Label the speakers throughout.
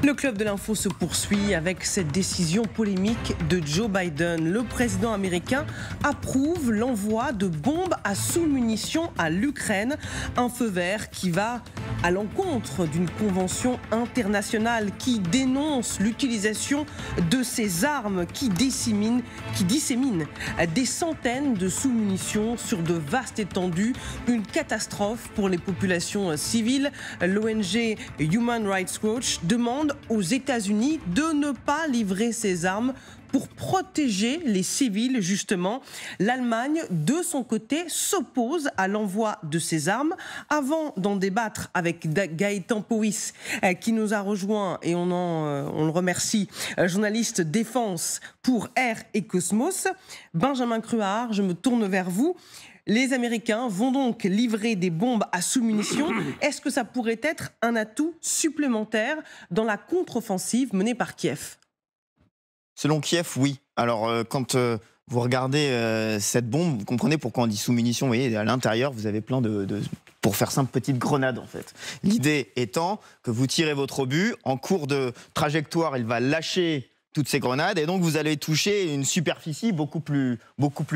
Speaker 1: Le club de l'info se poursuit avec cette décision polémique de Joe Biden. Le président américain approuve l'envoi de bombes à sous-munitions à l'Ukraine. Un feu vert qui va à l'encontre d'une convention internationale qui dénonce l'utilisation de ces armes qui disséminent des centaines de sous-munitions sur de vastes étendues. Une catastrophe pour les populations civiles. L'ONG Human Rights Watch demande aux États-Unis de ne pas livrer ces armes pour protéger les civils, justement. L'Allemagne, de son côté, s'oppose à l'envoi de ces armes. Avant d'en débattre avec Gaëtan Powys, qui nous a rejoint, et on le remercie, journaliste défense pour Air et Cosmos, Benjamin Cruard, je me tourne vers vous. Les Américains vont donc livrer des bombes à sous-munitions. Est-ce que ça pourrait être un atout supplémentaire dans la contre-offensive menée par Kiev ?
Speaker 2: Selon Kiev, oui. Alors, quand vous regardez cette bombe, vous comprenez pourquoi on dit sous-munitions. Vous voyez, à l'intérieur, vous avez plein pour faire simple, petites grenades, en fait. L'idée étant que vous tirez votre obus, en cours de trajectoire, il va lâcher toutes ces grenades, et donc vous allez toucher une superficie beaucoup plus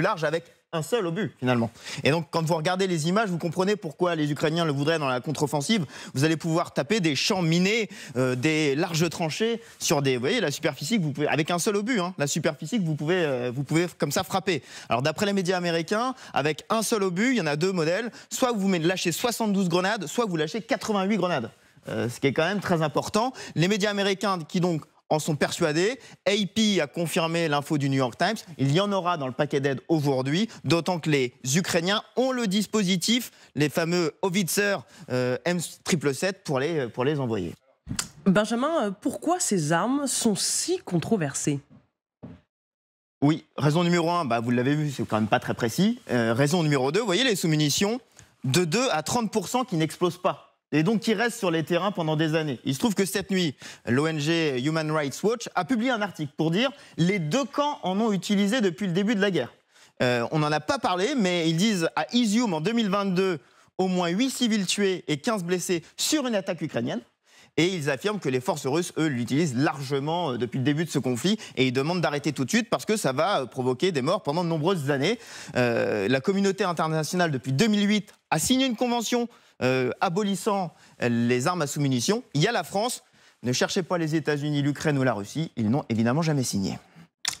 Speaker 2: large avec un seul obus, finalement. Et donc, quand vous regardez les images, vous comprenez pourquoi les Ukrainiens le voudraient dans la contre-offensive. Vous allez pouvoir taper des champs minés, des larges tranchées sur des... Vous voyez, la superficie que vous pouvez... Avec un seul obus, hein, la superficie que vous pouvez comme ça frapper. Alors, d'après les médias américains, avec un seul obus, il y en a deux modèles. Soit vous lâchez 72 grenades, soit vous lâchez 88 grenades. Ce qui est quand même très important. Les médias américains qui, donc, en sont persuadés. AP a confirmé l'info du New York Times. Il y en aura dans le paquet d'aide aujourd'hui, d'autant que les Ukrainiens ont le dispositif, les fameux Howitzer M777 pour les envoyer.
Speaker 1: Benjamin, pourquoi ces armes sont si controversées ?
Speaker 2: Oui, raison numéro 1, vous l'avez vu, c'est quand même pas très précis. Raison numéro 2, vous voyez les sous-munitions, de 2 à 30% qui n'explosent pas. Et donc qui restent sur les terrains pendant des années. Il se trouve que cette nuit, l'ONG Human Rights Watch a publié un article pour dire les deux camps en ont utilisé depuis le début de la guerre. On n'en a pas parlé, mais ils disent à Izium en 2022, au moins 8 civils tués et 15 blessés sur une attaque ukrainienne. Et ils affirment que les forces russes, eux, l'utilisent largement depuis le début de ce conflit. Et ils demandent d'arrêter tout de suite parce que ça va provoquer des morts pendant de nombreuses années. La communauté internationale, depuis 2008, a signé une convention abolissant les armes à sous-munitions. Il y a la France. Ne cherchez pas les États-Unis, l'Ukraine ou la Russie. Ils n'ont évidemment jamais signé.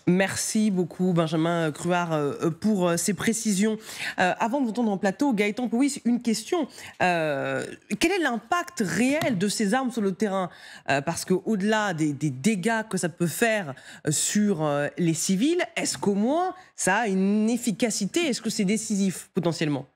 Speaker 1: Merci beaucoup Benjamin Cruard pour ces précisions. Avant de vous entendre en plateau, Gaëtan Powys, une question. Quel est l'impact réel de ces armes sur le terrain ? Parce qu'au-delà des dégâts que ça peut faire sur les civils, est-ce qu'au moins ça a une efficacité ? Est-ce que c'est décisif potentiellement ?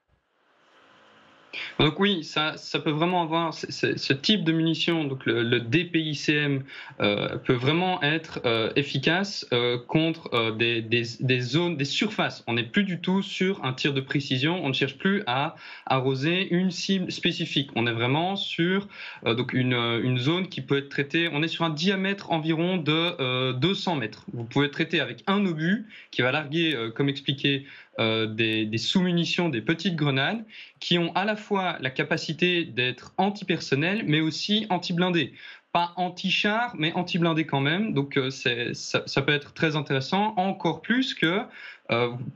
Speaker 3: Donc oui, ça peut vraiment avoir ce type de munitions, donc le DPICM peut vraiment être efficace contre des zones, des surfaces. On n'est plus du tout sur un tir de précision, on ne cherche plus à arroser une cible spécifique. On est vraiment sur donc une zone qui peut être traitée, on est sur un diamètre environ de 200 mètres. Vous pouvez traiter avec un obus qui va larguer, comme expliqué, des sous-munitions, des petites grenades qui ont à la fois la capacité d'être anti-personnel mais aussi anti-blindés. Pas anti-char, mais anti-blindé quand même. Donc ça peut être très intéressant, encore plus que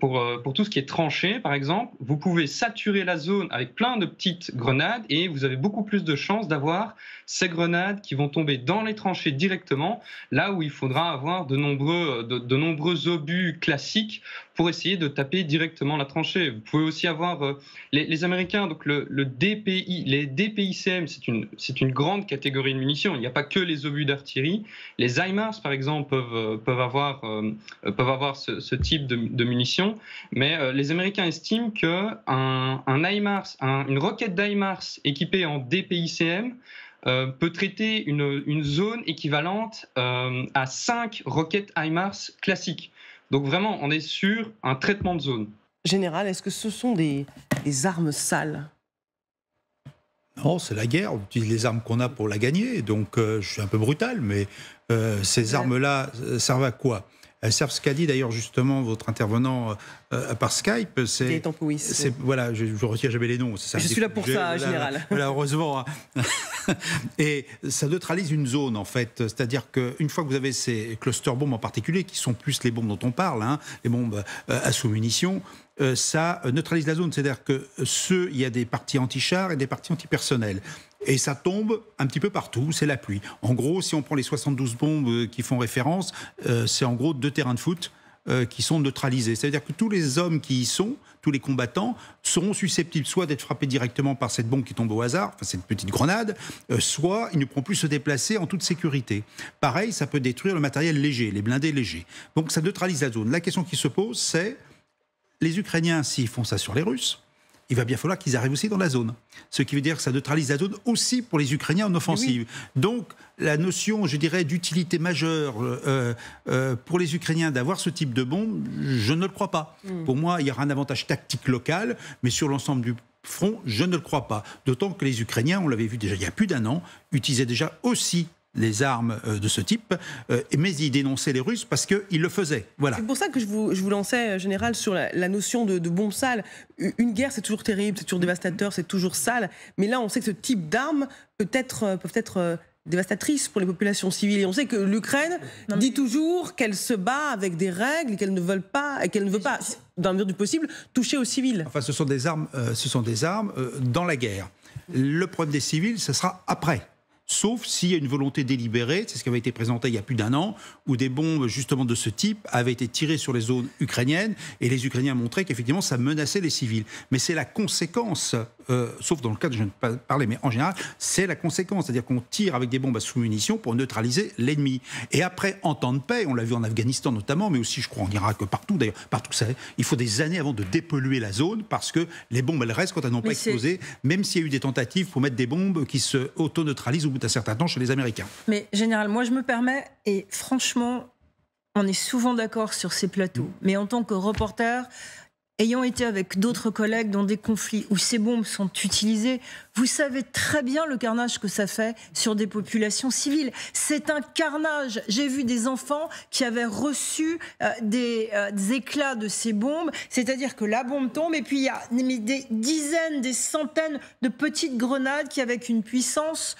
Speaker 3: pour tout ce qui est tranché, par exemple, vous pouvez saturer la zone avec plein de petites grenades et vous avez beaucoup plus de chances d'avoir ces grenades qui vont tomber dans les tranchées directement, là où il faudra avoir de nombreux obus classiques pour essayer de taper directement la tranchée. Vous pouvez aussi avoir les Américains, donc les DPICM, c'est une grande catégorie de munitions. Il n'y a pas que les obus d'artillerie. Les HIMARS, par exemple, peuvent avoir ce type de munitions, mais les Américains estiment qu'un HIMARS, une roquette d'HIMARS équipée en DPICM peut traiter une zone équivalente à 5 roquettes HIMARS classiques. Donc vraiment, on est sur un traitement de zone.
Speaker 1: Général, est-ce que ce sont des armes sales ?
Speaker 4: Non, c'est la guerre. On utilise les armes qu'on a pour la gagner. Donc, je suis un peu brutal, mais ces armes-là servent à quoi ? Elles servent, ce qu'a dit d'ailleurs justement votre intervenant par Skype, c'est... Voilà, je ne retiens jamais les noms.
Speaker 1: Je suis là pour ça, général.
Speaker 4: Voilà, heureusement. Et ça neutralise une zone, en fait. C'est-à-dire qu'une fois que vous avez ces cluster bombes en particulier, qui sont plus les bombes dont on parle, les bombes à sous-munitions, ça neutralise la zone. C'est-à-dire que il y a des parties anti-chars et des parties anti-personnel. Et ça tombe un petit peu partout, c'est la pluie. En gros, si on prend les 72 bombes qui font référence, c'est en gros 2 terrains de foot qui sont neutralisés. C'est-à-dire que tous les hommes qui y sont, tous les combattants, seront susceptibles soit d'être frappés directement par cette bombe qui tombe au hasard, enfin cette petite grenade, soit ils ne pourront plus se déplacer en toute sécurité. Pareil, ça peut détruire le matériel léger, les blindés légers. Donc ça neutralise la zone. La question qui se pose, c'est les Ukrainiens, s'ils font ça sur les Russes, il va bien falloir qu'ils arrivent aussi dans la zone. Ce qui veut dire que ça neutralise la zone aussi pour les Ukrainiens en offensive. Oui. Donc, la notion, je dirais, d'utilité majeure pour les Ukrainiens d'avoir ce type de bombe, je ne le crois pas. Pour moi, il y aura un avantage tactique local, mais sur l'ensemble du front, je ne le crois pas. D'autant que les Ukrainiens, on l'avait vu déjà il y a plus d'1 an, utilisaient déjà aussi les armes de ce type, mais ils dénonçaient les Russes parce qu'ils le faisaient. Voilà.
Speaker 1: C'est pour ça que je vous lançais, Général, sur la notion de bombe sale. Une guerre, c'est toujours terrible, c'est toujours dévastateur, c'est toujours sale, mais là, on sait que ce type d'armes peuvent être dévastatrices pour les populations civiles. Et on sait que l'Ukraine dit toujours qu'elle se bat avec des règles, qu'elle ne veut pas, dans la mesure du possible, toucher aux civils.
Speaker 4: Enfin, ce sont des armes dans la guerre. Le problème des civils, ce sera après. Sauf s'il y a une volonté délibérée, c'est ce qui avait été présenté il y a plus d'1 an, où des bombes justement de ce type avaient été tirées sur les zones ukrainiennes, et les Ukrainiens montraient qu'effectivement ça menaçait les civils. Mais c'est la conséquence, sauf dans le cas dont je viens de parler, mais en général, c'est la conséquence, c'est-à-dire qu'on tire avec des bombes à sous-munitions pour neutraliser l'ennemi. Et après, en temps de paix, on l'a vu en Afghanistan notamment, mais aussi je crois en Irak, partout d'ailleurs, partout ça, il faut des années avant de dépolluer la zone, parce que les bombes, elles restent quand elles n'ont pas explosé, même s'il y a eu des tentatives pour mettre des bombes qui se auto-neutralisent au bout d'un certain temps chez les Américains.
Speaker 5: Mais Général, moi je me permets, et franchement, on est souvent d'accord sur ces plateaux, mais en tant que reporter, ayant été avec d'autres collègues dans des conflits où ces bombes sont utilisées, vous savez très bien le carnage que ça fait sur des populations civiles. C'est un carnage. J'ai vu des enfants qui avaient reçu des éclats de ces bombes, c'est-à-dire que la bombe tombe et puis il y a des dizaines, des centaines de petites grenades qui, avec une puissance,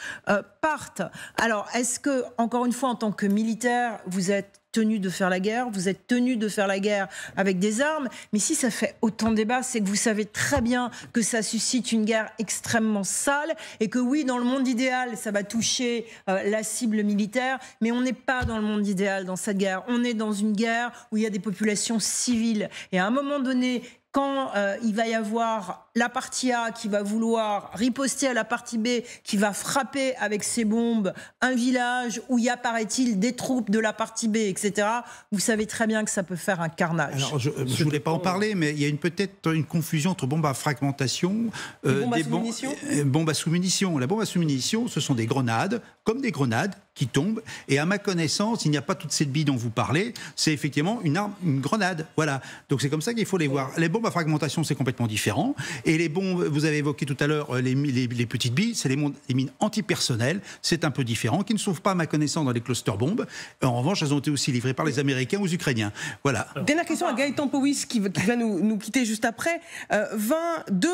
Speaker 5: partent. Alors, est-ce que, encore une fois, en tant que militaire, vous êtes tenu de faire la guerre, vous êtes tenu de faire la guerre avec des armes, mais si ça fait autant de débat, c'est que vous savez très bien que ça suscite une guerre extrêmement sale et que oui, dans le monde idéal, ça va toucher la cible militaire, mais on n'est pas dans le monde idéal dans cette guerre. On est dans une guerre où il y a des populations civiles et à un moment donné, quand il va y avoir la partie A qui va vouloir riposter à la partie B, qui va frapper avec ses bombes un village où il y a, paraît-il, des troupes de la partie B, etc., vous savez très bien que ça peut faire un carnage.
Speaker 4: Alors, je ne voulais pas en parler, mais il y a peut-être une confusion entre bombes à fragmentation
Speaker 1: et bombes à sous-munitions.
Speaker 4: Bombes à sous-munitions. La bombe à sous-munitions, ce sont des grenades, comme des grenades qui tombent. Et à ma connaissance, il n'y a pas toute cette bille dont vous parlez. C'est effectivement une arme, une grenade. Voilà. Donc c'est comme ça qu'il faut les voir. Les bombes à fragmentation, c'est complètement différent. Et les bombes, vous avez évoqué tout à l'heure les petites billes, c'est les mines antipersonnelles. C'est un peu différent, qui ne se trouvent pas, à ma connaissance, dans les cluster bombes. En revanche, elles ont été aussi livrées par les Américains aux Ukrainiens. Voilà.
Speaker 1: Dernière question à Gaëtan Powys, qui va nous quitter juste après. 2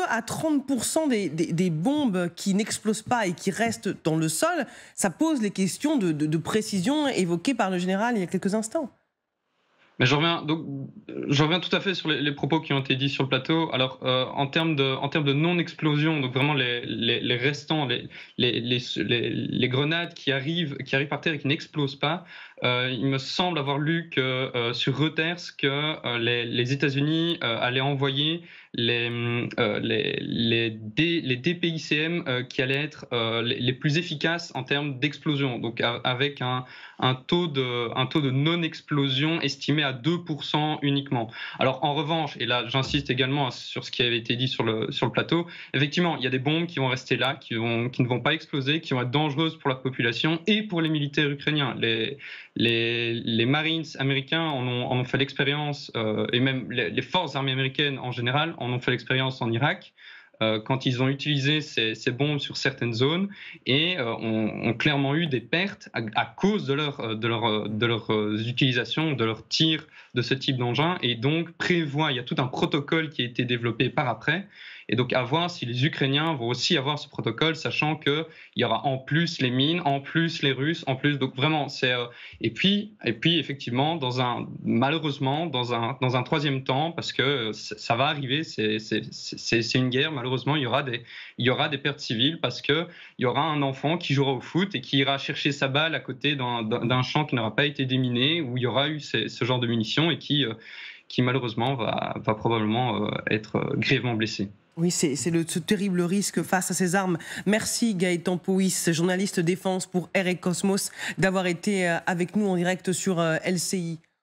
Speaker 1: à 30% des bombes qui n'explosent pas et qui restent dans le sol, ça pose les questions de précision évoquées par le général il y a quelques instants.
Speaker 3: Mais je reviens tout à fait sur les propos qui ont été dits sur le plateau. Alors, en termes de non-explosion, donc vraiment les restants, les grenades qui arrivent par terre et qui n'explosent pas, il me semble avoir lu que sur Reuters que les États-Unis allaient envoyer les DPICM qui allaient être les plus efficaces en termes d'explosion, donc avec un taux de non-explosion estimé à 2% uniquement. Alors en revanche, et là j'insiste également sur ce qui avait été dit sur le plateau, effectivement il y a des bombes qui vont rester là, qui ne vont pas exploser, qui vont être dangereuses pour la population et pour les militaires ukrainiens. Les Marines américains en ont fait l'expérience, et même les forces armées américaines en général en ont fait l'expérience en Irak. quand ils ont utilisé ces bombes sur certaines zones et ont clairement eu des pertes à cause de leur utilisation, de leur tir de ce type d'engin, et donc il y a tout un protocole qui a été développé par après. Et donc, à voir si les Ukrainiens vont aussi avoir ce protocole, sachant qu'il y aura en plus les mines, en plus les Russes, en plus. Donc, vraiment, c'est. Et puis, effectivement, malheureusement, dans un troisième temps, parce que ça va arriver, c'est une guerre, malheureusement, il y aura des pertes civiles, parce qu'il y aura un enfant qui jouera au foot et qui ira chercher sa balle à côté d'un champ qui n'aura pas été déminé, où il y aura eu ce genre de munitions et qui malheureusement va probablement être grièvement blessé.
Speaker 1: Oui, c'est ce terrible risque face à ces armes. Merci Gaëtan Pouis, journaliste défense pour Air et Cosmos, d'avoir été avec nous en direct sur LCI.